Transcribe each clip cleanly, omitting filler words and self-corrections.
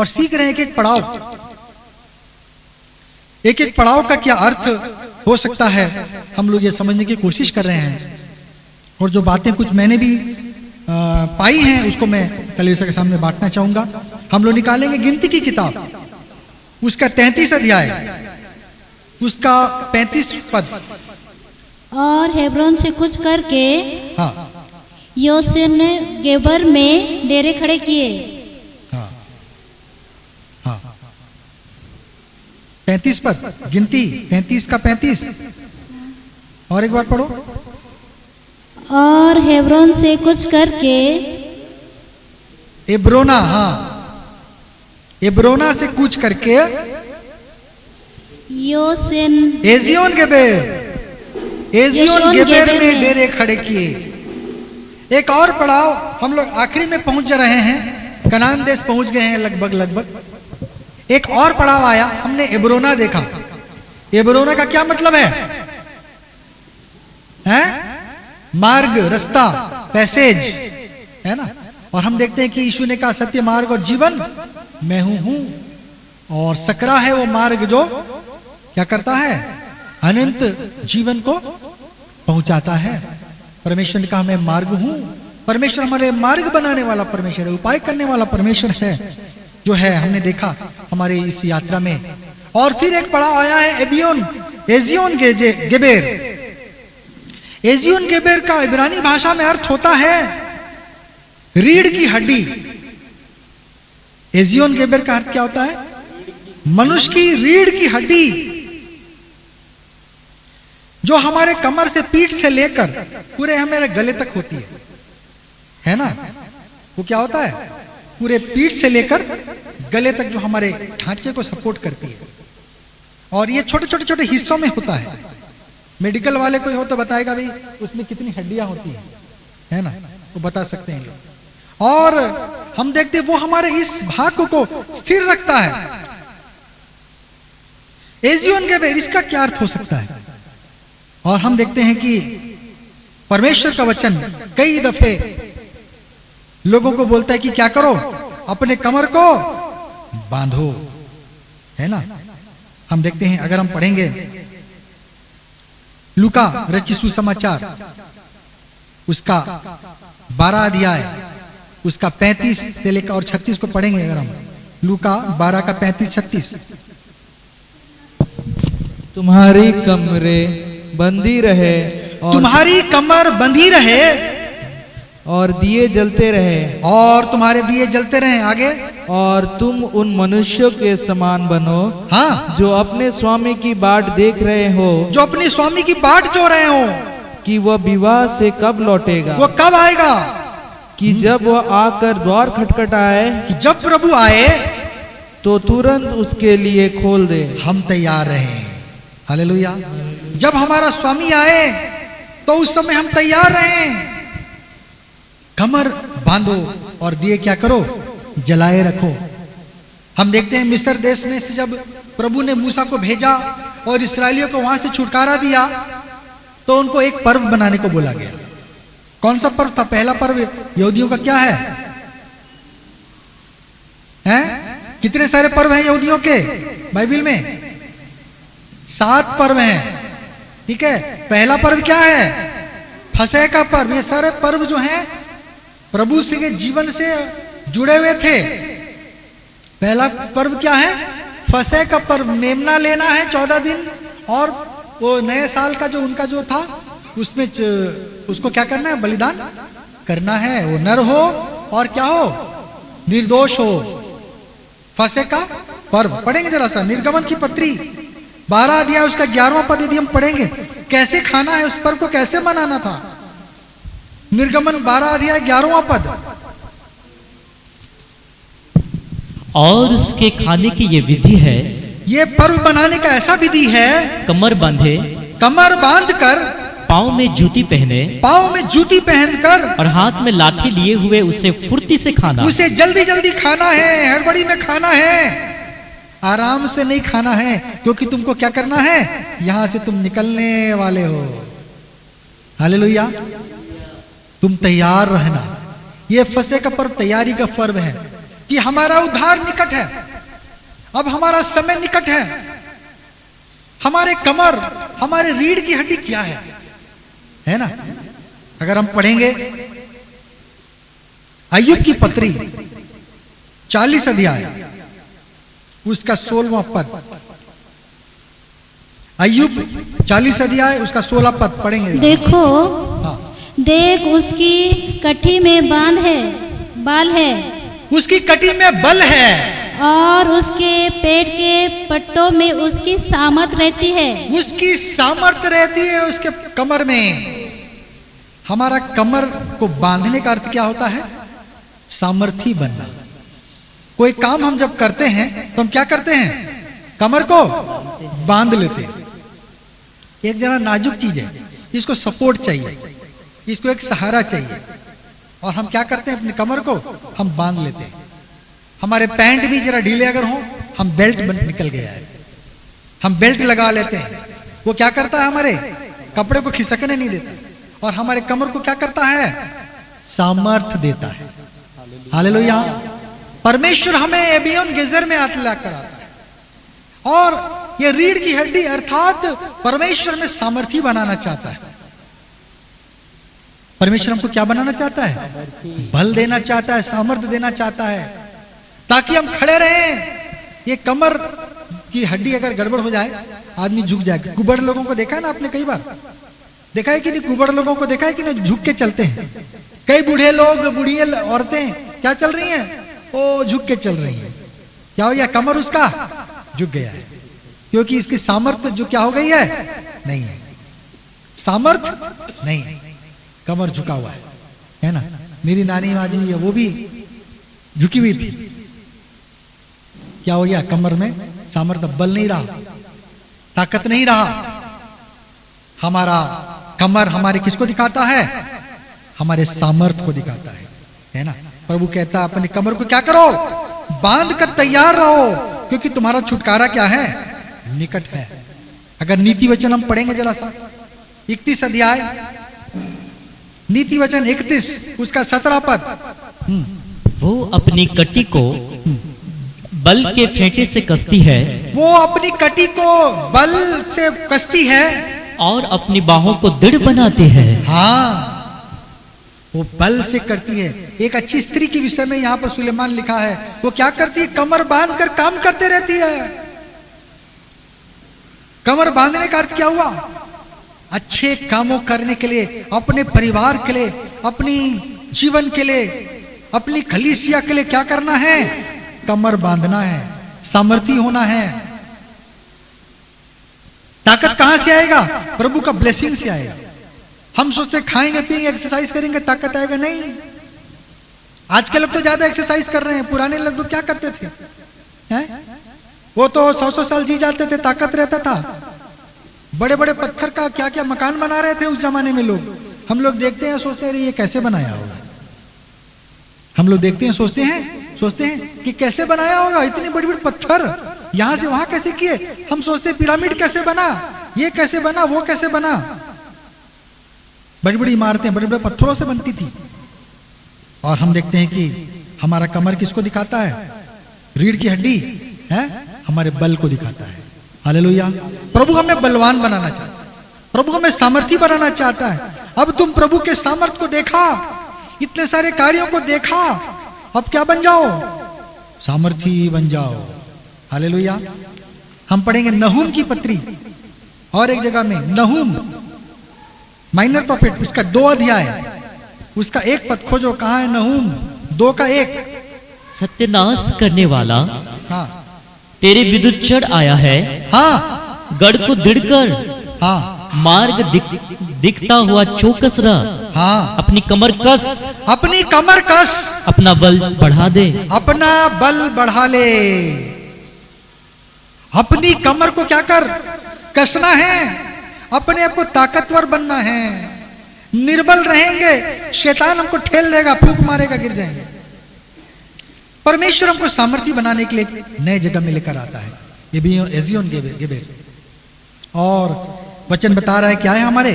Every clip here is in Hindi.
और सीख रहे हैं एक एक पड़ाव, एक एक पड़ाव का क्या अर्थ हो सकता है, हम लोग ये समझने की कोशिश कर रहे हैं। और जो बातें कुछ मैंने भी पाई हैं उसको मैं कलीसिया के सामने बांटना चाहूंगा। हम लोग निकालेंगे गिनती की किताब, उसका 33 अध्याय, उसका 35 पद। और हेब्रोन से कुछ करके हाँ योसेन ने गेबर में डेरे खड़े किए। हाँ हाँ 35 पद, गिनती 33 का 35। और एक बार पढ़ो। और हेब्रोन से कुछ करके एब्रोना, हाँ एब्रोना से कूच करके योसेन एजियोन गेबेर, एजियोन गेबेर में डेरे खड़े किए। एक और पड़ाव, हम लोग आखिरी में पहुंच रहे हैं, कनान देश पहुंच गए हैं लगभग। एक और पड़ाव आया, हमने एब्रोना देखा। एब्रोना का क्या मतलब है? मार्ग, रास्ता, पैसेज, है ना। और हम देखते हैं कि यीशु ने कहा सत्य, मार्ग और जीवन मैं हूं। और सकरा है वो मार्ग जो क्या करता है, अनंत जीवन को पहुंचाता है। परमेश्वर ने कहा मैं मार्ग हूं। परमेश्वर हमारे मार्ग बनाने वाला परमेश्वर है, उपाय करने वाला परमेश्वर है, जो है हमने देखा हमारे इस यात्रा में। और फिर एक पड़ाव आया है एजियोन गेबेर। एजियोन गेबेर का इब्रानी भाषा में अर्थ होता है रीढ़ की हड्डी। एजियोन गेबेर का अर्थ क्या होता है? मनुष्य की रीढ़ की हड्डी, जो हमारे कमर से, पीठ से लेकर पूरे हमारे गले तक होती है ना। वो क्या होता है? पूरे पीठ से लेकर गले तक जो हमारे ढांचे को सपोर्ट करती है। और ये छोटे छोटे छोटे हिस्सों में होता है। मेडिकल वाले कोई हो तो बताएगा भाई उसमें कितनी हड्डियां होती है ना, तो बता सकते हैं। और हम देखते हैं वो हमारे इस भाग को स्थिर रखता है। एजियोन गेबेर, इसका क्या अर्थ हो सकता है? और हम देखते हैं कि परमेश्वर का वचन कई दफे लोगों को बोलता है कि क्या करो, अपने कमर को बांधो, है ना। हम देखते हैं, अगर हम पढ़ेंगे लूका रचित सुसमाचार, उसका 12 अध्याय, उसका 35 से लेकर और 36 को पढ़ेंगे। अगर हम लूका 12 का 35-36। तुम्हारी कमरे बंधी रहे और तुम्हारी कमर बंधी रहे और दिए जलते रहे, और तुम्हारे दिए जलते रहे। आगे, और तुम उन मनुष्यों के समान बनो, हाँ, जो अपने स्वामी की बाट देख रहे हो, जो अपने स्वामी की बाट जो रहे हो कि वह विवाह से कब लौटेगा, वो कब आएगा, कि जब वह आकर द्वार खटखटाए, कि जब प्रभु आए तो तुरंत उसके लिए खोल दे। हम तैयार रहे। हालेलुया। जब हमारा स्वामी आए तो उस समय हम तैयार रहे। कमर बांधो और दिए क्या करो, जलाए रखो। हम देखते हैं मिस्र देश में से जब प्रभु ने मूसा को भेजा और इस्राएलियों को वहां से छुटकारा दिया, तो उनको एक पर्व बनाने को बोला गया। कौन सा पर्व था? पहला पर्व यहूदियों का क्या है? कितने सारे पर्व हैं यहूदियों के बाइबल में? 7 पर्व हैं, ठीक है। पहला पर्व क्या है? फसह का पर्व। ये सारे पर्व जो हैं प्रभु से के जीवन से जुड़े हुए थे। पहला पर्व क्या है? फसह का पर्व। मेमना लेना है 14 दिन, और वो नए साल का जो उनका जो था उसमें उसको क्या करना है? बलिदान करना है। वो नर हो और क्या हो? निर्दोष हो। फसह का पर्व पढ़ेंगे जरा सा, निर्गमन की पत्री 12 अध्याय उसका 11वां पद यदि हम पढ़ेंगे, कैसे खाना है, उस पर्व को कैसे मनाना था। निर्गमन 12 अध्याय 11वां पद। और उसके खाने की ये विधि है, ये पर्व बनाने का ऐसा विधि है, कमर बांधे, कमर बांध कर, पाँव में जूती पहने, पाँव में जूती पहनकर, और हाथ में लाठी लिए हुए उसे फुर्ती से खाना। उसे जल्दी जल्दी खाना है, हड़बड़ी में खाना है, आराम से नहीं खाना है, क्योंकि तुमको क्या करना है? यहां से तुम निकलने वाले हो। हालेलुया। तुम तैयार रहना। यह फसह का पर्व तैयारी का पर्व है। कि हमारा उद्धार निकट है, अब हमारा समय निकट है। हमारे कमर, हमारे रीढ़ की हड्डी क्या है ना? अगर हम पढ़ेंगे अय्यूब की पत्री 40 अध्याय उसका 16वां पद, अय्यूब 40 अध्याय उसका 16 पद पढ़ेंगे। देखो, हाँ। देख उसकी कटी में बाल है, उसकी कटी में बल है, और उसके पेट के पट्टों में उसकी सामर्थ रहती है। उसकी सामर्थ रहती है उसके कमर में। हमारा कमर को बांधने का अर्थ क्या होता है? सामर्थी बनना। कोई काम हम जब करते हैं तो हम क्या करते हैं? कमर को बांध लेते हैं। एक जरा नाजुक चीज है, इसको सपोर्ट चाहिए, इसको एक सहारा चाहिए, और हम क्या करते हैं? अपनी कमर को हम बांध लेते हैं। हमारे पैंट भी जरा ढीले अगर हो, हम बेल्ट निकल गया है, हम बेल्ट लगा लेते हैं। वो क्या करता है? हमारे कपड़े को खिसकने नहीं देता, और हमारे कमर को क्या करता है? सामर्थ देता है। हालेलुया। परमेश्वर हमें एबियोन गेजर में हाथ लाकर आता है, और ये रीढ़ की हड्डी अर्थात परमेश्वर में सामर्थी बनाना चाहता है। परमेश्वर हमको क्या बनाना चाहता है? बल देना चाहता है, सामर्थ्य देना चाहता है, ताकि हम खड़े रहें। ये कमर की हड्डी अगर गड़बड़ हो जाए, आदमी झुक जाएगा। कुबड़ लोगों को देखा है ना आपने? कई बार देखा है कि नहीं? कुबड़ लोगों को देखा है कि नहीं? झुक के चलते हैं। कई बूढ़े लोग, बूढ़िया औरतें क्या चल रही हैं? वो झुक के चल रही हैं। क्या हो गया? कमर उसका झुक गया है, क्योंकि इसकी सामर्थ्य जो क्या हो गई है? नहीं है, सामर्थ्य नहीं है, कमर झुका हुआ है ना? मेरी नानी माँ जी है, वो भी झुकी हुई थी। क्या हो गया? कमर में सामर्थ्य, बल नहीं रहा, ताकत नहीं रहा। हमारा कमर हमारे किसको दिखाता है? हमारे सामर्थ्य को दिखाता है ना? प्रभु कहता है अपनी कमर को क्या करो? बांध कर तैयार रहो, क्योंकि तुम्हारा छुटकारा क्या है? निकट है। अगर नीति वचन हम पढ़ेंगे जरा सा, 31 अध्याय नीति वचन 31 उसका 17 पद। वो अपनी कटी को बल के फेंटे से कसती है, वो अपनी कटी को बल से कसती है, और अपनी बाहों को दृढ़ बनाती है। हाँ, वो बल से करती है। एक अच्छी स्त्री के विषय में यहाँ पर सुलेमान लिखा है, वो क्या करती है? कमर बांध कर काम करते रहती है। कमर बांधने का अर्थ क्या हुआ? अच्छे कामों करने के लिए, अपने परिवार के लिए, अपनी जीवन के लिए, अपनी कलीसिया के लिए क्या करना है? कमर बांधना है, सामर्थी होना है। ताकत कहां से आएगा? प्रभु का ब्लेसिंग से आएगा। हम सोचते खाएंगे पिएंगे एक्सरसाइज करेंगे ताकत आएगा, नहीं। आज के लोग तो ज्यादा एक्सरसाइज कर रहे हैं, पुराने लोग तो क्या करते थे? हैं? वो तो 100-100 साल जी जाते थे, ताकत रहता था। बड़े बड़े पत्थर का क्या क्या मकान बना रहे थे उस जमाने में लोग। हम लोग देखते हैं सोचते हैं ये कैसे बनाया होगा। हम लोग देखते हैं सोचते हैं कि कैसे बनाया होगा, इतने बड़े बड़े पत्थर यहां से वहां कैसे किए। हम सोचते हैं पिरामिड कैसे बना, ये कैसे बना, वो कैसे बना। बड़ी बड़ी इमारतें बड़े बड़े पत्थरों से बनती थी। और हम देखते हैं कि हमारा कमर किसको दिखाता है? रीढ़ की हड्डी है, हमारे बल को दिखाता है। हालेलुया। प्रभु हमें बलवान बनाना चाहता है, प्रभु हमें सामर्थी बनाना चाहता है। अब तुम प्रभु के सामर्थ को देखा, इतने सारे कार्यों को देखा, अब क्या बन जाओ? सामर्थी बन जाओ। हालेलुया। हम पढ़ेंगे नहूम की पत्री और एक जगह में, नहूम माइनर प्रॉफिट उसका 2 अध्याय उसका 1 पद खोजो। कहां है नहूम 2 का 1? सत्यानाश करने वाला हाँ तेरे विरुद्ध चढ़ आया है। हाँ गढ़ को दृढ़ कर, हाँ मार्ग दिखता हुआ चौकस रह। हाँ, अपनी कमर कस, अपनी कमर कस, अपना बल बढ़ा दे। अपना बल बढ़ा ले। अपनी कमर को क्या कर? कसना है, अपने आप को ताकतवर बनना है। निर्बल रहेंगे, शैतान हमको ठेल देगा, फूंक मारेगा, गिर जाएंगे। परमेश्वर हमको सामर्थ्य बनाने के लिए नए जगह में लेकर आता है। ये भी एजियोन गेबेर और वचन बता रहा है क्या है? हमारे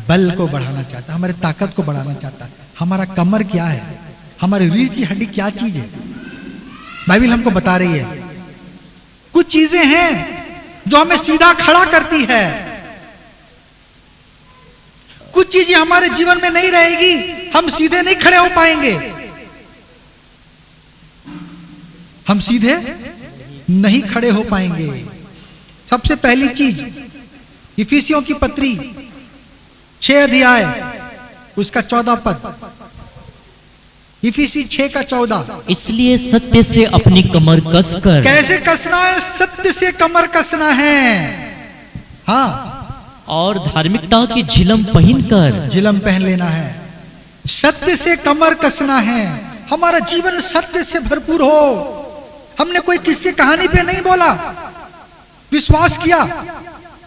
बल को बढ़ाना चाहता है, हमारे ताकत को बढ़ाना चाहता है। हमारा कमर क्या है? हमारी रीढ़ की हड्डी क्या चीज है? बाइबल हमको बता रही है। कुछ चीजें हैं जो हमें सीधा खड़ा करती है, कुछ चीजें हमारे जीवन में नहीं रहेगी, हम सीधे नहीं खड़े हो पाएंगे, हम सीधे नहीं खड़े हो पाएंगे। सबसे पहली चीज इफिसियों की पत्री 6 अध्याय उसका 14 पद, इफिसी 6 का 14। इसलिए सत्य से अपनी कमर कसकर। कैसे कसना है? सत्य से कमर कसना है। हाँ, और धार्मिकता की झिलम पहनकर। झिलम पहन लेना है, सत्य से कमर कसना है। हमारा जीवन सत्य से भरपूर हो। हमने कोई किस्से कहानी पे नहीं बोला, विश्वास किया।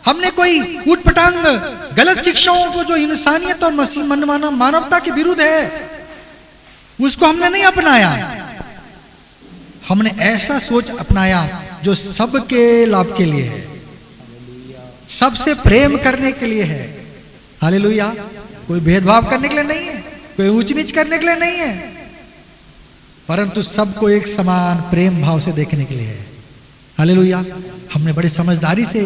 हमने कोई उटपटांग गलत शिक्षाओं को जो इंसानियत और मानवता के विरुद्ध है उसको हमने नहीं अपनाया। हमने ऐसा सोच अपनाया जो सबके लाभ के लिए है, सबसे प्रेम करने के लिए है। हालेलुया। कोई भेदभाव करने के लिए नहीं है, कोई ऊंच नीच करने के लिए नहीं है, परंतु सबको एक समान प्रेम भाव से देखने के लिए है। हालेलुया। हमने बड़ी समझदारी से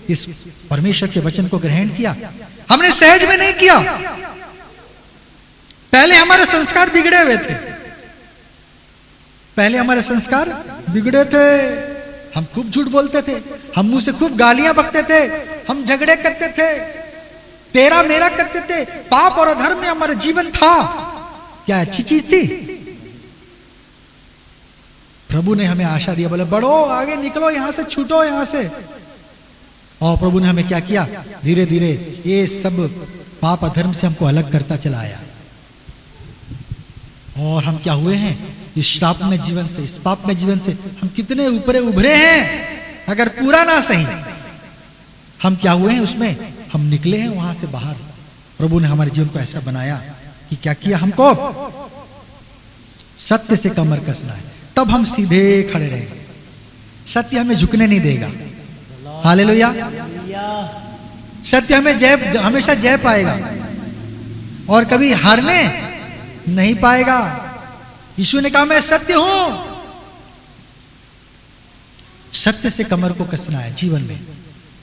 इस परमेश्वर के वचन को ग्रहण किया, हमने सहज में नहीं किया। पहले हमारे संस्कार बिगड़े हुए थे, पहले हमारे संस्कार बिगड़े थे। हम खूब झूठ बोलते थे, हम मुंह से खूब गालियां बकते थे, हम झगड़े करते थे, तेरा मेरा करते थे, पाप और अधर्म में हमारा जीवन था। क्या अच्छी चीज थी? प्रभु ने हमें आशा दिया, बोले बढ़ो, आगे निकलो, यहां से छूटो यहां से। और प्रभु ने हमें क्या किया? धीरे धीरे ये सब पाप अधर्म से हमको अलग करता चला आया। और हम क्या हुए हैं? इस श्राप में जीवन से, इस पाप में जीवन से हम कितने ऊपरे उभरे हैं, अगर पूरा ना सही। हम क्या हुए हैं? उसमें हम निकले हैं वहां से बाहर। प्रभु ने हमारे जीवन को ऐसा बनाया कि क्या किया? हमको सत्य से कमर कसना है, तब हम सीधे खड़े रहेंगे। सत्य हमें झुकने नहीं देगा। हालेलुया। सत्य हमें जय, हमेशा जय पाएगा और कभी हारने नहीं पाएगा। यीशु ने कहा मैं सत्य हूं। सत्य से कमर को कसना है जीवन में।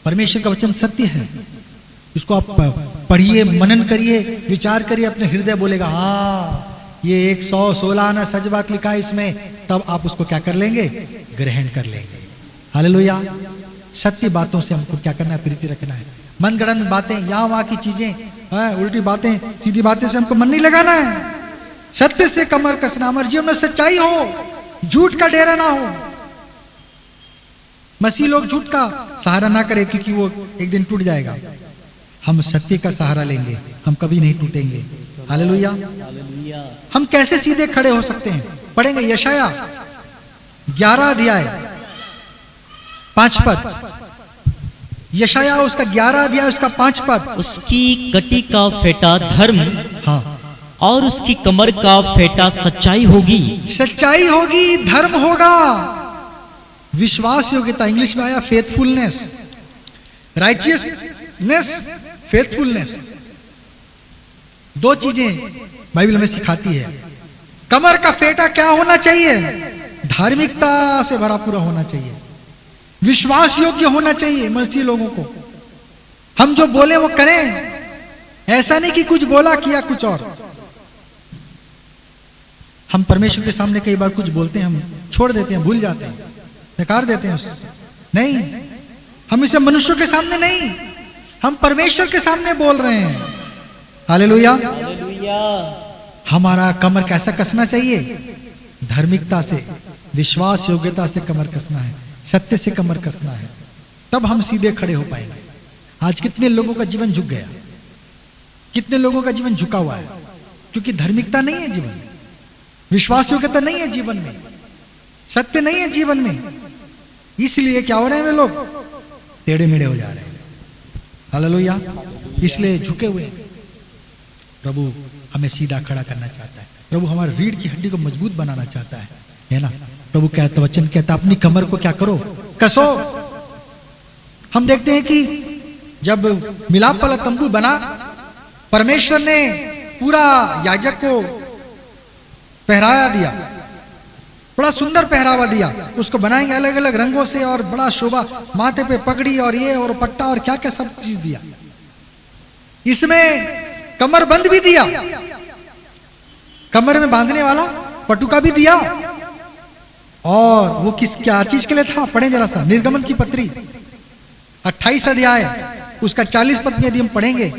परमेश्वर का वचन सत्य है, इसको आप पढ़िए, मनन करिए, विचार करिए, अपने हृदय बोलेगा हाँ ये 116 आना सच बात लिखा है इसमें, तब आप उसको क्या कर लेंगे? ग्रहण कर लेंगे। हालेलुया। सत्य बातों से हमको क्या करना है? प्रीति रखना है। मनगढ़ंत बातें, यहाँ वहां की चीजें, उल्टी बातें, सीधी बातें से हमको मन नहीं लगाना है। सत्य से कमर कसना, हमारे जीवन में सच्चाई हो, झूठ का डेरा ना हो। मसीह लोग झूठ का सहारा ना करें क्योंकि वो एक दिन टूट जाएगा। हम सत्य का सहारा लेंगे, हम कभी नहीं टूटेंगे। हालेलुया। हम कैसे सीधे खड़े हो सकते हैं? पढ़ेंगे यशाया 11 अध्याय 5 पद। यशाया उसका 11 अध्याय उसका 5 पद। उसकी कटी का फेटा धर्म, हाँ, और उसकी कमर का फेटा सच्चाई होगी। सच्चाई होगी, धर्म होगा, विश्वास योग्यता। इंग्लिश में आया फेथफुलनेस, राइचियसनेस, फेथफुलनेस। दो चीजें बाइबल हमें सिखाती है। कमर का फेटा क्या होना चाहिए? धार्मिकता से भरा पूरा होना चाहिए, विश्वास योग्य होना चाहिए मसीह लोगों को। हम जो बोले वो करें, ऐसा नहीं कि कुछ बोला किया कुछ और। हम परमेश्वर के सामने कई बार कुछ बोलते हैं, हम छोड़ देते हैं, भूल जाते हैं, नकार देते हैं उसको। नहीं, हम इसे मनुष्यों के सामने नहीं, हम परमेश्वर के सामने बोल रहे हैं। हालेलुया। हमारा कमर कैसा कसना चाहिए? धार्मिकता से, विश्वास योग्यता से कमर कसना है, सत्य से कमर कसना है, तब हम सीधे खड़े हो पाएंगे। आज कितने लोगों का जीवन झुक गया, कितने लोगों का जीवन झुका हुआ है क्योंकि धार्मिकता नहीं है जीवन में, विश्वास योग्यता नहीं है जीवन में, सत्य नहीं है जीवन में। इसलिए क्या हो रहे हैं? वे लोग टेढ़े मेढ़े हो जा रहे हैं। हालेलुया। इसलिए झुके हुए। प्रभु हमें सीधा खड़ा करना चाहता है। प्रभु हमारे रीढ़ की हड्डी को मजबूत बनाना चाहता है ना। प्रभु कहता, वचन कहता, अपनी कमर को क्या करो? कसो। हम देखते हैं कि जब मिलाप वाला तंबू बना, परमेश्वर ने पूरा याजक को पहराया दिया, बड़ा सुंदर पहरावा दिया, उसको बनाएंगे अलग अलग रंगों से और बड़ा शोभा, माथे पे पगड़ी और ये और पट्टा और क्या क्या सब चीज दिया। इसमें कमरबंद भी दिया, कमर में बांधने वाला पटुका भी दिया। और वो क्या चीज के लिए था, पढ़े जरा सा, निर्गमन की पत्री 28 अध्याय उसका 40 पद में यदि हम पढ़ेंगे,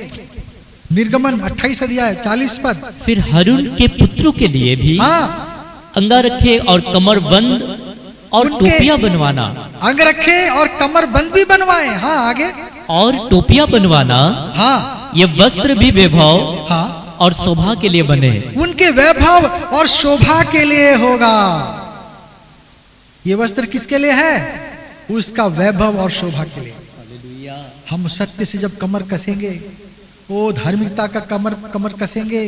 निर्गमन 28 अध्याय 40 पद। फिर हारून के पुत्रों के लिए भी हाँ, अंगारखे और कमरबंद और टोपियां बनवाना, अंगरखे और कमरबंद भी बनवाए। हाँ, आगे और टोपियां बनवाना। हाँ, ये वस्त्र भी वैभव हाँ, और शोभा के लिए बने। उनके वैभव और शोभा के लिए होगा। ये वस्त्र किसके लिए है? उसका वैभव और शोभा के लिए। हम सत्य से जब कमर कसेंगे, वो धार्मिकता का कमर कसेंगे,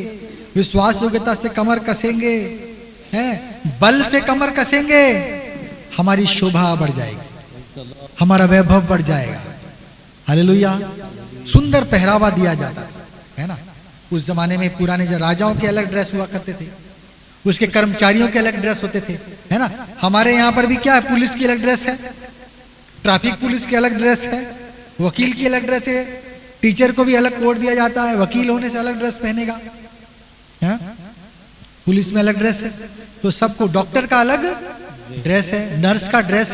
विश्वास योग्यता से कमर कसेंगे, हैं, बल से कमर कसेंगे, हमारी शोभा बढ़ जाएगी, हमारा वैभव बढ़ जाएगा। हालेलुया। सुंदर पहरावा दिया जाता है ना। उस जमाने में पुराने जो राजाओं के अलग ड्रेस हुआ करते थे, उसके कर्मचारियों के अलग ड्रेस होते थे, है ना। हमारे यहाँ पर भी क्या है, पुलिस की अलग ड्रेस है, ट्रैफिक पुलिस की अलग ड्रेस है, वकील की अलग ड्रेस है, टीचर को भी अलग कोड दिया जाता है, वकील होने से अलग ड्रेस पहनेगा, है? पुलिस में अलग ड्रेस है, तो सबको, डॉक्टर का अलग ड्रेस है, नर्स का ड्रेस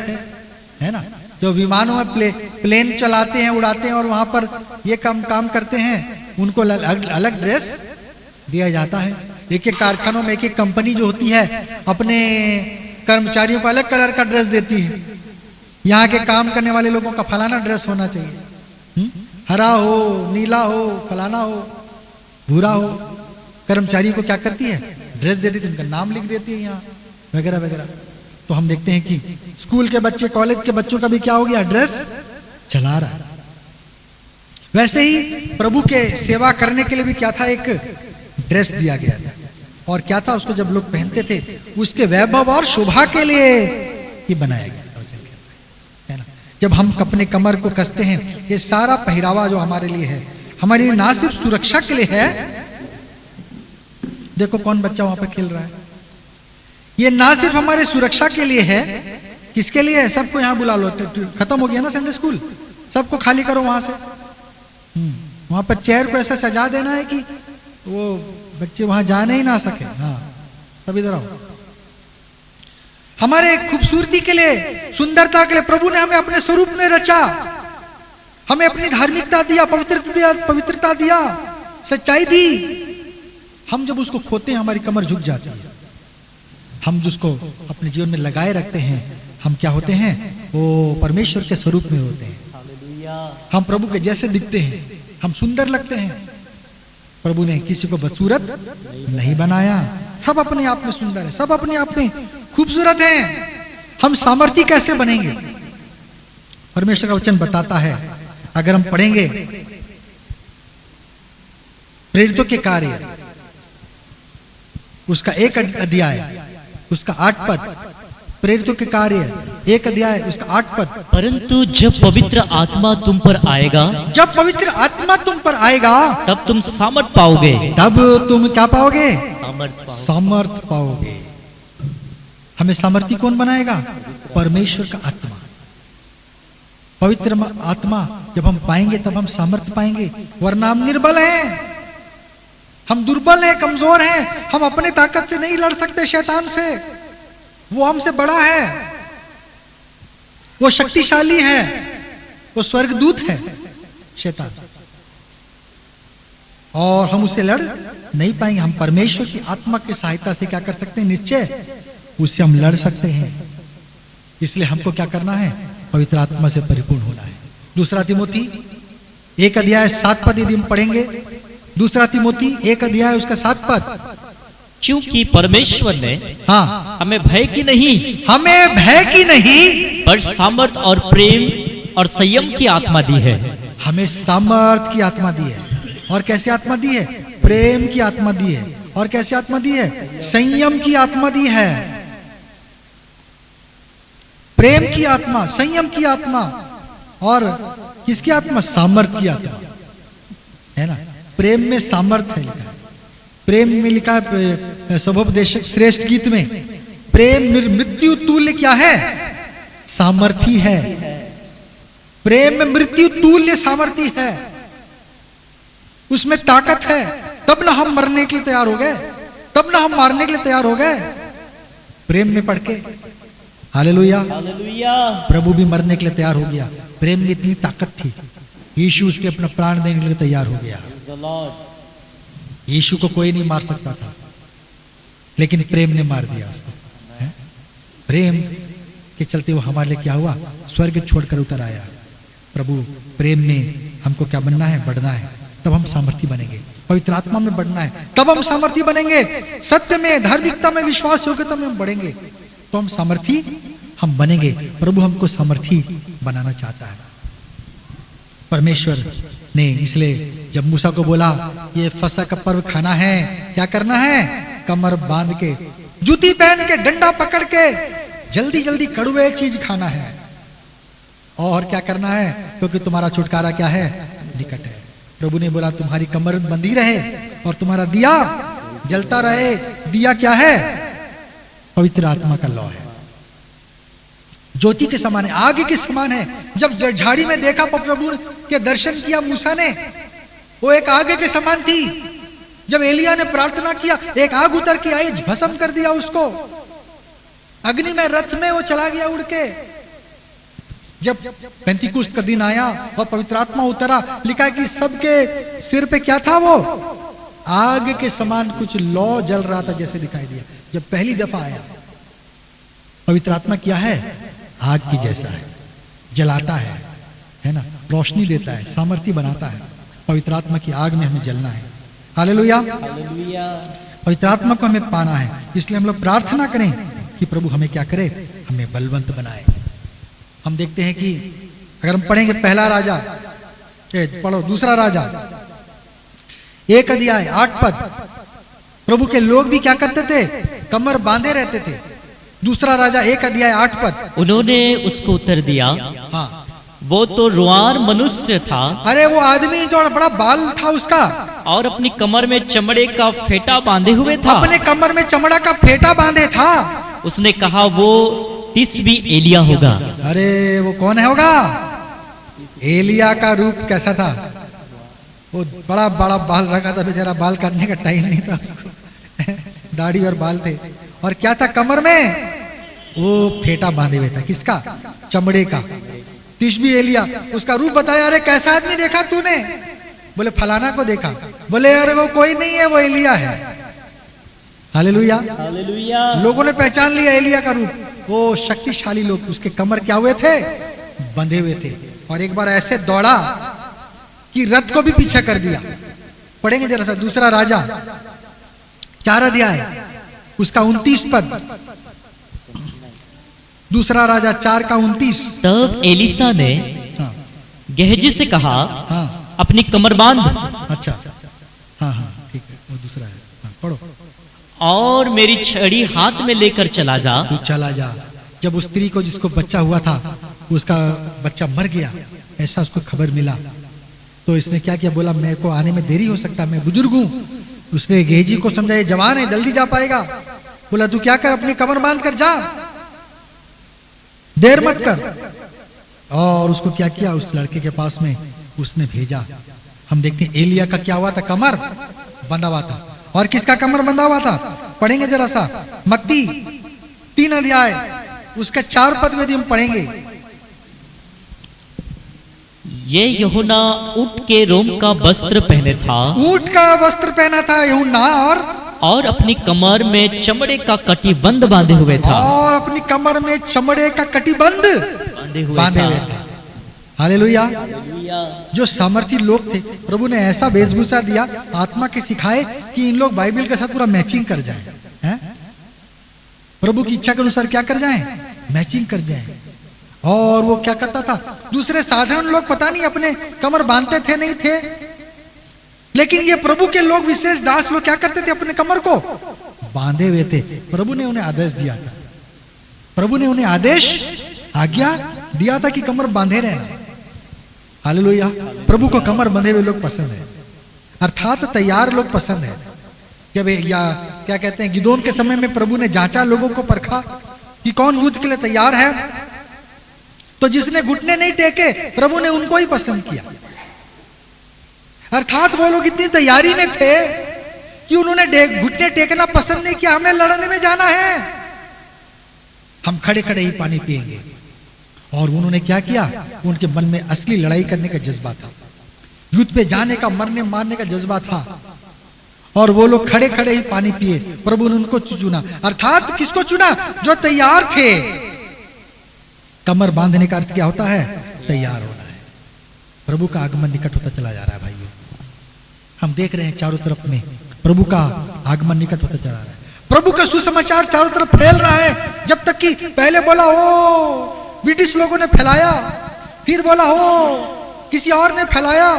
है ना। जो विमानों में प्लेन चलाते हैं, उड़ाते हैं और वहां पर ये काम करते हैं, उनको अलग ड्रेस दिया जाता है। एक एक कारखानों में एक एक कंपनी जो होती है अपने कर्मचारियों को अलग कलर का ड्रेस देती है। यहाँ के काम करने वाले लोगों का फलाना ड्रेस होना चाहिए, हरा हो, नीला हो, फलाना हो, भूरा हो। कर्मचारी को क्या करती है, ड्रेस दे देती है, उनका नाम लिख देती है यहाँ, वगैरह वगैरह। तो हम देखते हैं कि स्कूल के बच्चे, कॉलेज के बच्चों का भी क्या हो गया, ड्रेस चला रहा है। वैसे ही प्रभु के सेवा करने के लिए भी क्या था, एक ड्रेस दिया गया था। और क्या था, उसको जब लोग पहनते थे, उसके वैभव और शोभा के लिए ही बनाया गया, है ना। जब हम अपने कमर को कसते हैं, ये सारा पहरावा जो हमारे लिए है, हमारी ना सिर्फ सुरक्षा के लिए है। देखो कौन बच्चा वहां पर खेल रहा है, ये ना सिर्फ हमारे सुरक्षा के लिए है, किसके लिए है, सबको यहाँ बुला लो, खत्म हो गया ना संडे स्कूल, सबको खाली करो वहां से। वहां पर चेयर को ऐसा सजा देना है कि वो बच्चे वहां जाने ही ना सके। हाँ, सब इधर आओ। हमारे खूबसूरती के लिए, सुंदरता के लिए प्रभु ने हमें अपने स्वरूप में रचा, हमें अपनी धार्मिकता दिया, पवित्रता दिया, सच्चाई दी। हम जब उसको खोते हैं, हमारी कमर झुक जाती है। हम जिसको अपने जीवन में लगाए रखते हैं, हम क्या होते हैं, वो परमेश्वर के स्वरूप में होते हैं। हम प्रभु के जैसे दिखते हैं, हम सुंदर लगते हैं। प्रभु ने किसी को बदसूरत नहीं बनाया, सब अपने आप में सुंदर है, सब अपने आप में खूबसूरत हैं। हम सामर्थी कैसे बनेंगे, परमेश्वर का वचन बताता है। अगर हम पढ़ेंगे प्रेरितों के कार्य, उसका 1 अध्याय उसका 8 पद, प्रेरितों के कार्य 1 अध्याय उसका 8 पद। परंतु जब पवित्र आत्मा तुम पर आएगा, जब पवित्र आत्मा तुम पर आएगा, तब तुम सामर्थ पाओगे। तब तुम क्या पाओगे, सामर्थ पाओगे। हमें सामर्थी कौन बनाएगा, परमेश्वर का आत्मा, पवित्र आत्मा जब हम पाएंगे तब हम सामर्थ्य पाएंगे। वरना हम निर्बल हैं, हम दुर्बल हैं, कमजोर हैं। हम अपने ताकत से नहीं लड़ सकते शैतान से, वो हमसे बड़ा है, वो शक्तिशाली है, वो स्वर्गदूत है शैतान, और हम उसे लड़ नहीं पाएंगे। हम परमेश्वर की आत्मा की सहायता से क्या कर सकते हैं, निश्चय उससे हम लड़ सकते हैं। इसलिए हमको क्या करना है, पवित्र आत्मा से परिपूर्ण होना है। 2 तिमोथी 1 अध्याय 7 पद यदि हम पढ़ेंगे, 2 तिमोथी 1 अध्याय उसका 7 पद। क्योंकि परमेश्वर ने हाँ, हमें भय की नहीं, हमें भय की नहीं, पर सामर्थ और प्रेम और संयम की आत्मा दी है। हमें सामर्थ की आत्मा दी है। और कैसे आत्मा दी है, प्रेम की आत्मा दी है। और कैसे आत्मा दी है, संयम की आत्मा दी है। प्रेम की आत्मा, संयम की आत्मा, और किसकी आत्मा, सामर्थ की आत्मा, है ना। प्रेम में सामर्थ है लिखा है, प्रेम में लिखा है स्वभोपदेशक श्रेष्ठ गीत में, प्रेम मृत्यु तुल्य क्या है? सामर्थी है। प्रेम में मृत्यु तुल्य सामर्थी है, उसमें ताकत है। तब ना हम मरने के लिए तैयार हो गए, तब ना हम मारने के लिए तैयार हो गए, प्रेम में पढ़ के। हालेलुया। प्रभु भी मरने के लिए तैयार हो गया, प्रेम में इतनी ताकत थी। यीशु उसके अपना प्राण देने के लिए तैयार हो गया। यीशु को कोई नहीं मार सकता था, लेकिन प्रेम ने मार दिया उसको। प्रेम के चलते वो हमारे लिए क्या हुआ? स्वर्ग छोड़कर उतर आया। प्रभु प्रेम में हमको क्या बनना है? बढ़ना है, तब हम सामर्थी बनेंगे। पवित्र आत्मा में बढ़ना है, तब हम सामर्थी बनेंगे। सत्य में, धार्मिकता में, विश्वास योग्यता में हम बढ़ेंगे, तो हम सामर्थी हम बनेंगे। प्रभु हमको सामर्थी बनाना चाहता है परमेश्वर ने। इसलिए जब मूसा को बोला ये फसह का पर्व खाना है, क्या करना है? कमर बांध के, जूती पहन के, डंडा पकड़ के, जल्दी जल्दी कड़वे चीज खाना है। और क्या करना है? क्योंकि तुम्हारा छुटकारा क्या है? निकट है। प्रभु ने बोला तुम्हारी कमर बंधी रहे और तुम्हारा दिया जलता रहे। दिया क्या है? पवित्र आत्मा का लौ है, ज्योति के समान है, आग के समान है। जब झाड़ी में देखा प्रभु के दर्शन किया मूसा ने, वो एक आग के समान थी। जब एलिया ने प्रार्थना किया, एक आग उतर के आई, भस्म कर दिया उसको। अग्नि में, रथ में वो चला गया उड़ के। जब पेंतीकुस्त का दिन आया और पवित्र आत्मा उतरा, लिखा है कि सबके सिर पे क्या था? वो आग के समान कुछ लौ जल रहा था, जैसे दिखाई दिया जब पहली दफा आया। पवित्र आत्मा क्या है? आग की जैसा है, जलाता है ना, रोशनी देता है, सामर्थ्य बनाता है। पवित्र आत्मा की आग में हमें जलना है। हालेलुया। पवित्र आत्मा को हमें पाना है। इसलिए हम लोग प्रार्थना करें कि प्रभु हमें क्या करे? हमें बलवंत बनाए। हम देखते हैं कि अगर हम पढ़ेंगे पहला राजा, पढ़ो दूसरा राजा 1 अध्याय 8 पद, प्रभु के लोग भी क्या करते थे? कमर बांधे रहते थे। दूसरा राजा 1 अध्याय 8 पद। उन्होंने उसको उत्तर दिया, हाँ, वो तो रुआर मनुष्य था। अरे वो आदमी जो बड़ा बाल था उसका, और अपनी कमर में चमड़े का फेटा बांधे हुए था। अपने कमर में चमड़ा का फेटा बांधे था। उसने कहा वो तिसबी एलिया होगा। अरे वो कौन है होगा? एलिया का रूप कैसा था? वो बड़ा बड़ा बाल रखा था, बेचारा बाल काटने का टाइम नहीं था उसको दाढ़ी और बाल थे। और क्या था कमर में? वो फेटा बांधे हुए था। किसका? चमड़े का। तिशबी एलिया, उसका रूप बताया। अरे कैसा आदमी देखा तूने? बोले फलाना को देखा। बोले अरे वो कोई नहीं है, वो एलिया है। हालेलुया। लोगों ने पहचान लिया एलिया का रूप। वो शक्तिशाली लोग, उसके कमर क्या हुए थे? बंधे हुए थे। और एक बार ऐसे दौड़ा कि रथ को भी पीछा कर दिया। पढ़ेंगे जरा सा दूसरा राजा 4 अध्याय उसका 29 पद। दूसरा राजा 4 का 29। तब एलिसा ने गेहजी से कहा, हाँ, अपनी कमर बांध। अच्छा, हाँ हाँ ठीक है, वो दूसरा है। हाँ, पढ़ो। और मेरी छड़ी हाथ में लेकर चला जा। तू चला जा। जब उस स्त्री को जिसको बच्चा हुआ था, उसका बच्चा मर गया, ऐसा उसको खबर मिला, तो इसने क्या किया? बोला मेरे को आने में देरी हो सकता है, मैं बुजुर्ग हूं। उसने गेहजी को समझा ये जवान है, जल्दी जा पाएगा। बोला तू क्या कर, अपनी कमर बांध कर जा, देर मत कर। और उसको क्या किया? उस लड़के के पास में उसने भेजा। हम देखते हैं एलिया का क्या हुआ था? कमर बंधा हुआ था। और किसका कमर बंधा हुआ था? पढ़ेंगे जरा सा मत्ती 3 अध्याय उसका 4 पद यदि हम पढ़ेंगे। ये यूहन्ना ऊंट के रोम का वस्त्र पहने था। ऊंट का वस्त्र पहना था यूहन्ना, और अपनी कमर में चमड़े का कटिबंध बांधे हुए था। और अपनी कमर में चमड़े का कटिबंध बांधे हुए थे। हालेलुया। जो सामर्थी लोग थे, प्रभु ने ऐसा वेशभूषा दिया, आत्मा के सिखाए कि इन लोग बाइबल के साथ पूरा मैचिंग कर जाएं, हैं? प्रभु की इच्छा के अनुसार क्या कर जाएं? मैचिंग कर जाएं। और वो क्या करता था? दूसरे साधारण लोग पता नहीं अपने कमर बांधते थे नहीं थे, लेकिन ये प्रभु के लोग, विशेष दास लोग क्या करते थे? अपने कमर को बांधे हुए थे। प्रभु ने उन्हें आदेश दिया था, प्रभु ने उन्हें आदेश आज्ञा दिया था कि कमर बांधे रहना। हालेलुया। प्रभु को कमर बंधे हुए लोग पसंद है, अर्थात तैयार लोग पसंद है। जब या क्या कहते हैं, गिदोन के समय में प्रभु ने जांचा, लोगों को परखा कि कौन युद्ध के लिए तैयार है। तो जिसने घुटने नहीं टेके प्रभु ने उनको ही पसंद किया। अर्थात वो लोग इतनी तैयारी में थे कि उन्होंने घुटने टेकना पसंद नहीं किया। हमें लड़ने में जाना है, हम खड़े खड़े ही पानी पिएंगे। और उन्होंने क्या किया, उनके मन में असली लड़ाई करने का जज्बा था, युद्ध पे जाने का, मरने मारने का जज्बा था। और वो लोग खड़े खड़े ही पानी पिए। प्रभु ने उनको चुना। अर्थात किसको चुना? जो तैयार थे। कमर बांधने का अर्थ क्या होता है? तैयार होना है। प्रभु का आगमन निकट होता चला जा रहा है भाइयों। हम देख रहे हैं चारों तरफ में प्रभु का आगमन निकट होता चला रहा है। प्रभु का सुसमाचार चारों तरफ फैल रहा है। जब तक कि पहले बोला हो ब्रिटिश लोगों ने फैलाया, फिर बोला हो किसी और ने फैलाया,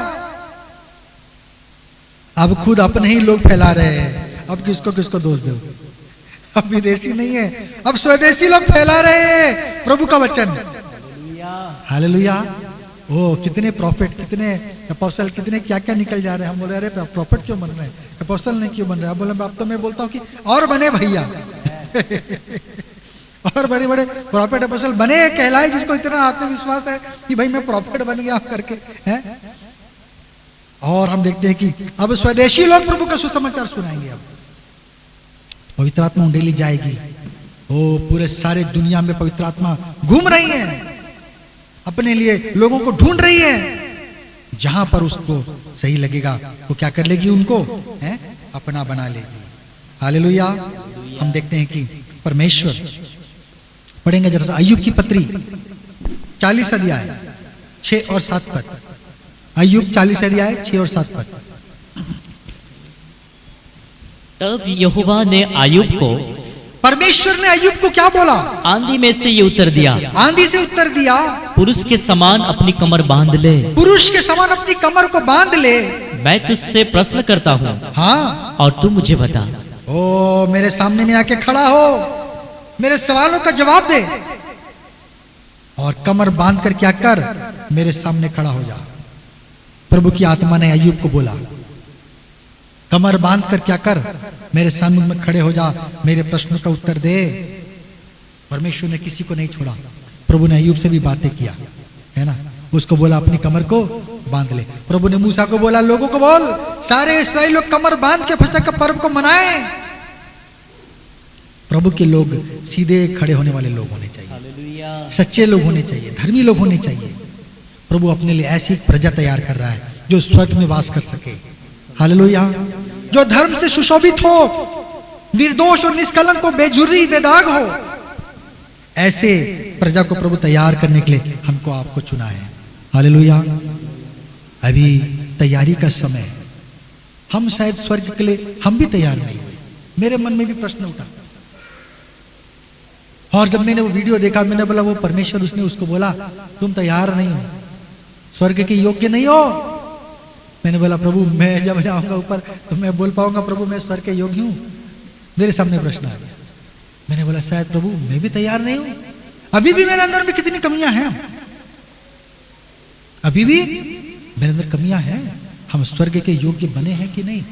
अब खुद अपने ही लोग फैला रहे हैं। अब किसको किसको दोष दो? अब विदेशी नहीं है, अब स्वदेशी लोग फैला रहे हैं प्रभु का वचन। हालेलुया। ओ कितने प्रॉफिट, कितने अपोस्टल, कितने क्या क्या निकल जा रहे हैं। हम बोले अरे प्रॉफिट क्यों बन रहे हैं, अपोस्टल नहीं क्यों बन रहे हैं? बोले अब तो मैं बोलता हूँ कि और बने भैया और बड़े बड़े प्रॉफिट अपोस्टल बने, कहलाए, जिसको इतना आत्मविश्वास है कि भाई मैं प्रॉफिट बन गया करके हैं। और हम देखते हैं कि अब स्वदेशी लोग प्रभु का सुसमाचार सुनाएंगे। अब पवित्र आत्मा उंडेली जाएगी। ओ पूरे सारे दुनिया में पवित्र आत्मा घूम रही है, अपने लिए लोगों को ढूंढ रही है। जहां पर उसको सही लगेगा वो क्या कर लेगी, उनको है अपना बना लेगी। हालेलुया। हम देखते हैं कि परमेश्वर, पढ़ेंगे जरा सा अय्यूब की पत्री 40 अध्याय 6 और 7 पद। अय्यूब 40 अध्याय 6 और 7 पद। तब यहोवा ने अय्यूब को, परमेश्वर ने अय्यूब को क्या बोला? आंधी में से ये उत्तर दिया, आंधी से उत्तर दिया, पुरुष के समान अपनी कमर बांध ले, पुरुष के समान अपनी कमर को बांध ले। मैं तुझसे प्रश्न करता हूँ, हाँ, और तू मुझे बता। ओ मेरे सामने में आके खड़ा हो, मेरे सवालों का जवाब दे, और कमर बांध कर क्या कर, मेरे सामने खड़ा हो जा। प्रभु की आत्मा ने अय्यूब को बोला, कमर बांध कर क्या कर, मेरे सामने में खड़े हो जा, मेरे प्रश्नों का उत्तर दे। परमेश्वर ने किसी को नहीं छोड़ा। प्रभु ने अय्यूब से भी बातें किया, है ना। उसको बोला अपनी कमर को बांध ले। प्रभु ने मूसा को बोला, लोगों को बोल सारे इस्राएली लोग कमर बांध के फसह का पर्व को मनाएं। प्रभु के लोग सीधे खड़े होने वाले लोग होने चाहिए, सच्चे लोग होने चाहिए, धर्मी लोग होने चाहिए। प्रभु अपने लिए ऐसी प्रजा तैयार कर रहा है जो स्वर्ग में वास कर सके। हालेलुया। जो धर्म से सुशोभित हो, निर्दोष और निष्कलंक हो, बेजुर्री बेदाग हो, ऐसे प्रजा को प्रभु तैयार करने के लिए हमको आपको चुना है। हालेलुया। अभी तैयारी का समय है। हम शायद स्वर्ग के लिए हम भी तैयार नहीं हुए। मेरे मन में भी प्रश्न उठा, और जब मैंने वो वीडियो देखा, मैंने बोला वो परमेश्वर, उसने उसको बोला तुम तैयार नहीं हो, स्वर्ग के योग्य नहीं हो। मैंने बोला प्रभु मैं जब जाऊंगा ऊपर तो मैं बोल पाऊंगा प्रभु मैं स्वर्ग के योग्य हूं? मेरे सामने प्रश्न आ गया। मैंने बोला शायद प्रभु मैं भी तैयार नहीं हूं। अभी भी मेरे अंदर में कितनी कमियां हैं, अभी भी मेरे अंदर कमियां हैं। हम स्वर्ग के योग्य बने हैं कि नहीं?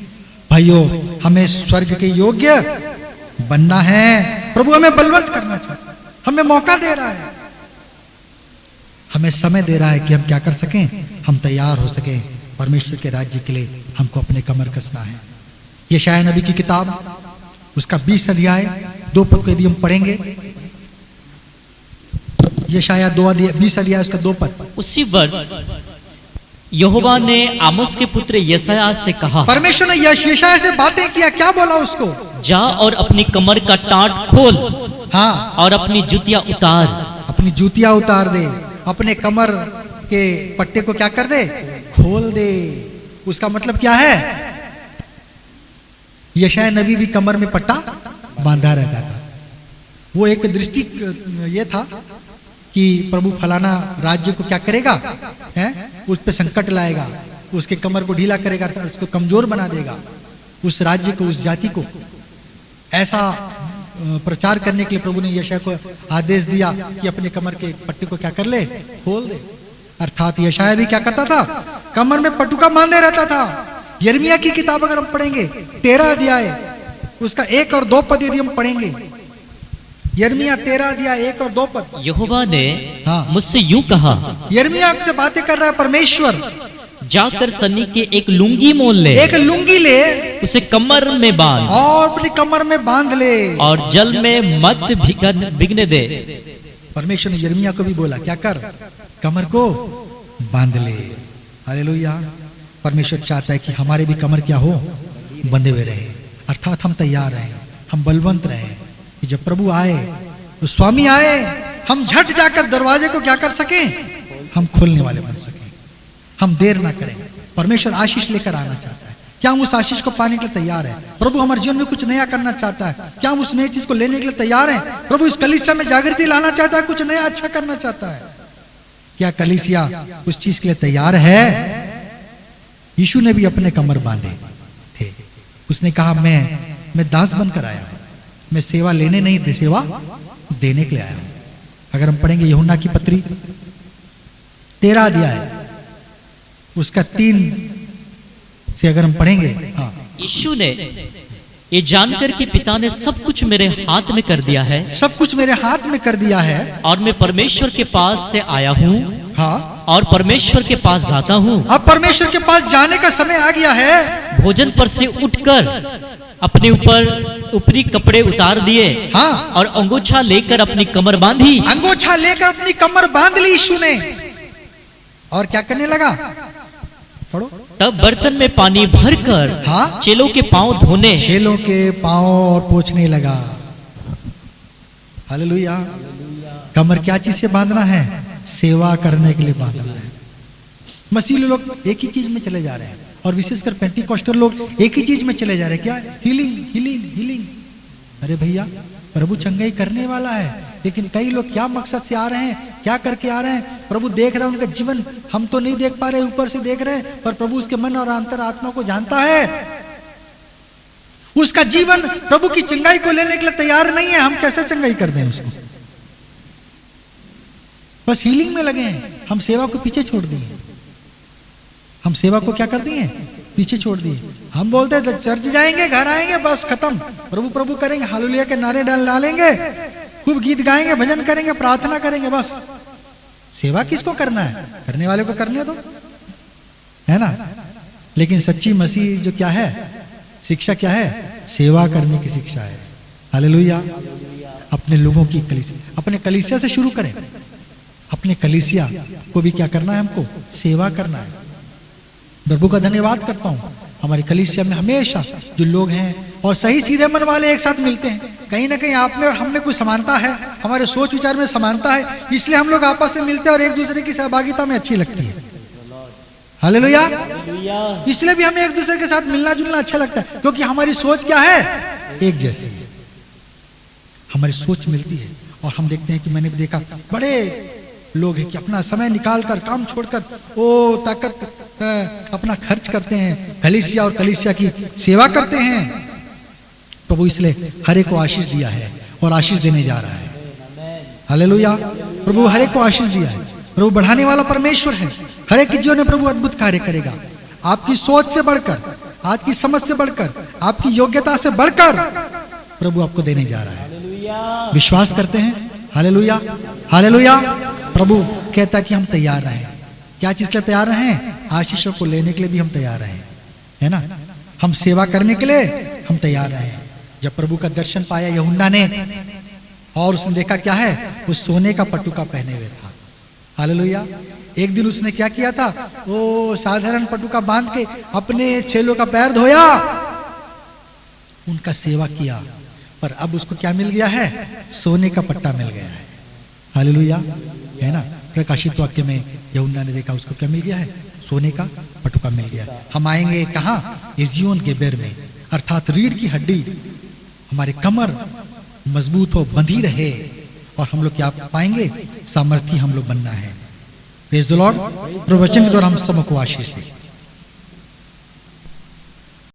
भाइयों, हमें स्वर्ग के योग्य बनना है। प्रभु हमें बलवंत करना चाहता है, हमें मौका दे रहा है, हमें समय दे रहा है कि हम क्या कर सकें, हम तैयार हो सकें परमेश्वर के राज्य के लिए। हमको अपने कमर कसना है। यशायाह नबी की किताब उसका 20 अध्याय 2 पद को यदि हम पढ़ेंगे, यशायाह 20 अध्याय उसका 2 पद। उसी वर्ष यहोवा ने आमोस के पुत्र यशायाह से कहा, परमेश्वर ने यशायाह से बातें किया। क्या बोला उसको? जा और अपनी कमर का टाट खोल, हाँ, और अपनी जूतियां उतार। अपनी जूतियां उतार दे, अपने कमर के पट्टे को क्या कर दे, खोल दे। उसका मतलब क्या है? यशायाह नबी भी कमर में पट्टा बांधा रहता था। वो एक दृष्टि ये था कि प्रभु फलाना राज्य को क्या करेगा, है उस पे संकट लाएगा, उसके कमर को ढीला करेगा, उसको कमजोर बना देगा, उस राज्य को, उस जाति को। ऐसा प्रचार करने के लिए प्रभु ने यशायाह को आदेश दिया कि अपने कमर के पट्टे को क्या कर ले, खोल दे। अर्थात यशायाह भी क्या करता था, कमर में पटुका बांधे रहता था। यिर्मयाह की किताब अगर हम पढ़ेंगे 13 अध्याय उसका 1 और 2 पद यदि हम पढ़ेंगे, यिर्मयाह 13 अध्याय 1 और 2 पद। यहोवा ने हाँ। मुझसे यूं कहा, यिर्मयाह से बातें कर रहा है परमेश्वर, जाकर सनी के एक लुंगी मोल ले, एक लुंगी ले उसे कमर में बांध और अपनी कमर में बांध ले और जल में मत भीगने दे। परमेश्वर ने यिर्मयाह को भी बोला क्या कर, कमर को बांध ले। हालेलुया। परमेश्वर चाहता है कि हमारे भी कमर क्या हो, बंधे हुए रहे, अर्थात हम तैयार रहें, हम बलवंत रहें कि जब प्रभु आए तो स्वामी आए, हम झट जाकर दरवाजे को क्या कर सकें, हम खोलने वाले बन सकें, हम देर ना करें। परमेश्वर आशीष लेकर आना चाहता है। क्या हम उस आशीष को पाने के लिए तैयार हैं? प्रभु हमारे जीवन में कुछ नया करना चाहता है, क्या हम उस नई चीज को लेने के लिए तैयार हैं? प्रभु इस कलीसिया में जागृति लाना चाहता है, कुछ नया अच्छा करना चाहता है। क्या कलीसिया उस चीज के लिए तैयार है? यीशु ने भी अपने कमर बांधे थे। उसने कहा मैं दास बनकर आया हूं, मैं सेवा लेने नहीं, सेवा देने के लिए आया हूं। अगर हम पढ़ेंगे यूहन्ना की पत्री 13 अध्याय उसका 3 से अगर हम पढ़ेंगे, हाँ, यीशु ने ये जानकर कि पिता ने सब कुछ मेरे हाथ में कर दिया है, सब कुछ मेरे हाथ में कर दिया है और मैं परमेश्वर के पास से आया हूँ, हाँ, और परमेश्वर के पास जाता हूँ। अब परमेश्वर के पास जाने का समय आ गया है। भोजन पर से उठकर अपने ऊपर ऊपरी कपड़े उतार दिए, हाँ, और अंगोछा लेकर अपनी कमर बांधी। अंगोछा लेकर अपनी कमर बांध ली यीशु ने, और क्या करने लगा, पढ़ो। तब बर्तन में पानी भरकर, हाँ, चेलों के पांव धोने, चेलों के पांव और पोंछने लगा। हालेलुया। कमर क्या चीज से बांधना है? सेवा करने के लिए बांधना है। मसीही लोग एक ही चीज में चले जा रहे हैं, और विशेषकर पेंटिकॉस्टल लोग एक ही चीज में चले जा रहे हैं, क्या? Healing healing healing. अरे भैया, प्रभु चंगाई करने वाला है, लेकिन कई लोग क्या मकसद से आ रहे हैं, क्या करके आ रहे हैं? प्रभु देख रहे हैं उनका जीवन, हम तो नहीं देख पा रहे, ऊपर से देख रहे हैं, पर प्रभु उसके मन और अंतरात्मा को जानता है। उसका जीवन प्रभु की चंगाई को लेने के लिए तैयार नहीं है। हम कैसे चंगाई कर दें उसको? बस हीलिंग में लगे हैं, हम सेवा को पीछे छोड़ दिए। हम सेवा को क्या कर दिए? पीछे छोड़ दिए। हम बोलते हैं चर्च जाएंगे, घर आएंगे, बस खत्म, प्रभु प्रभु करेंगे, हालेलुया के नारे डालेंगे, खूब गीत गाएंगे, भजन करेंगे, प्रार्थना करेंगे, बस। सेवा किसको करना है? करने वाले को करने दो, है ना। लेकिन सच्ची मसीह जो क्या है, शिक्षा क्या है? सेवा करने की शिक्षा है। हालेलुया। अपने लोगों की कलीसिया, अपने कलीसिया से शुरू करें। अपने कलीसिया को भी क्या करना है? हमको सेवा करना है। प्रभु का धन्यवाद करता हूं, हमारे कलीसिया में हमेशा जो लोग हैं और सही सीधे मन वाले एक साथ मिलते हैं। कहीं ना कहीं आप में और हम में कुछ समानता है, हमारे सोच विचार में समानता है, इसलिए हम लोग आपस में मिलते हैं और एक दूसरे की सहभागिता में अच्छी लगती है। हालेलुया। इसलिए भी हमें एक दूसरे के साथ मिलना जुलना अच्छा लगता है, क्योंकि हमारी सोच क्या है? एक जैसी है, हमारी सोच मिलती है। और हम देखते हैं कि मैंने भी देखा बड़े लोग हैं कि अपना समय निकालकर, काम छोड़कर वो ताकत अपना खर्च करते हैं, कलीसिया और कलीसिया की सेवा करते हैं। प्रभु इसलिए हर एक को आशीष दिया है और आशीष देने जा रहा है। हालेलुया। प्रभु हर एक को आशीष दिया है। प्रभु बढ़ाने वाला परमेश्वर है। हर एक के जीवन में प्रभु अद्भुत कार्य करेगा। आपकी सोच से बढ़कर, आपकी समझ से बढ़कर, आपकी योग्यता से बढ़कर प्रभु आपको देने जा रहा है। विश्वास करते हैं? Hallelujah, hallelujah. प्रभु कहता है कि हम तैयार रहें। क्या चीज के लिए तैयार रहें? आशीषों को लेने के लिए भी हम तैयार रहें, है ना। हम सेवा करने के लिए हम तैयार रहें। जब प्रभु का दर्शन पाया यूहन्ना ने, और उसने देखा क्या है, वो सोने का पटुका पहने हुए था। हालेलुया। एक दिन उसने क्या किया था? वो साधारण पटुका बांध के अपने चेलों का पैर धोया, उनका सेवा किया, पर अब उसको क्या मिल गया है? सोने का पट्टा मिल गया है। हालेलुया, है ना। प्रकाशित वाक्य में यूहन्ना ने देखा, उसको क्या मिल गया है? सोने का पटुका मिल गया। हम आएंगे कहाँ? इज़ियोन गेबर में, अर्थात रीढ़ की हड्डी, हमारे कमर मजबूत हो, बंधी रहे, और हम लोग क्या पाएंगे? सामर्थी हम लोग बनना है। Praise the Lord. प्रवचन के द्वारा हम सबको आशीष दें।